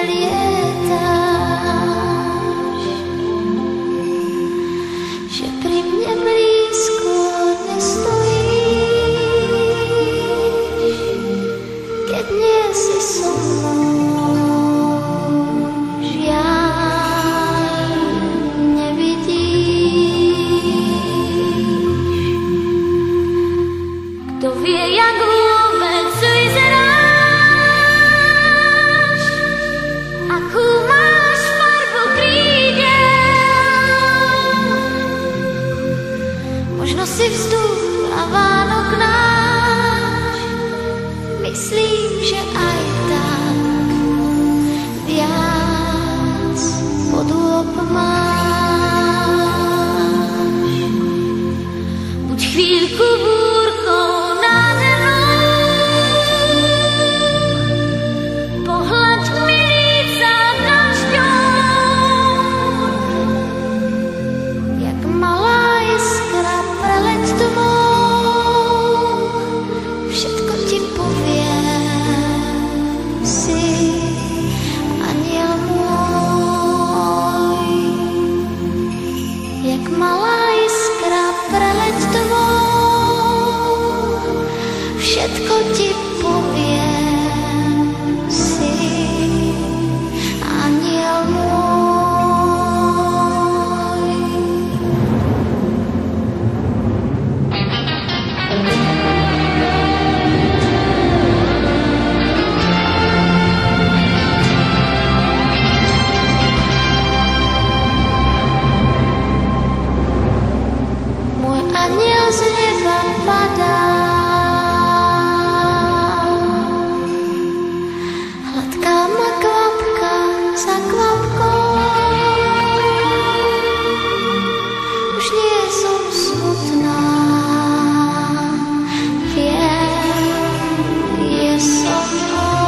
nelietáš, že pri mne blízko nestojíš, keď nie si so mnou, žiaľ nevidíš. Kto vie, jak vôbec vyzeráš, akú máš farbu krídel, možno si vzduch a Vánok náš, myslím, že aj tak viac podôb máš. Buď chvíľku búrkou nádhernou, pohľaď mi líca dažďom, jak malá iskra preleď tmou, všetko ti poviem, si aniel môj. Jak malá iskra preleď tmou, všetko ti poviem, si aniel môj. Môj aniel z neba padá, hladká ma kvapka za kvapkou, už nie som smutná, viem, je so mnou.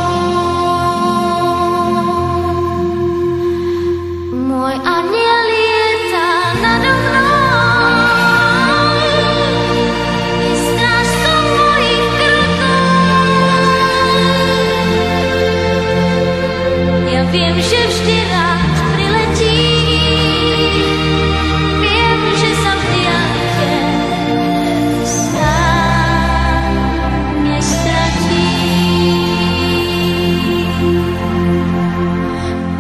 Môj aniel lieta nado mnou, je strážcom mojich krokov. Ja viem, že vždy rád priletí, viem, že sa v diaľke sám nestratí.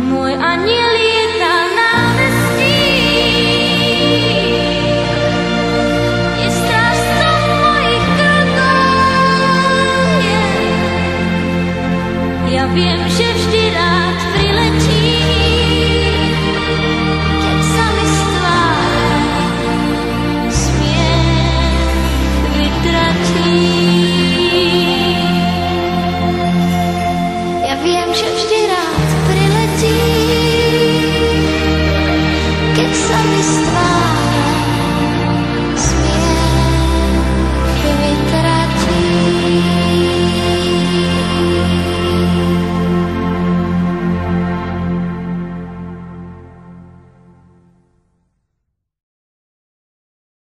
Môj aniel lieta námestí, je strážcom mojich krokov. Ja viem, že vždy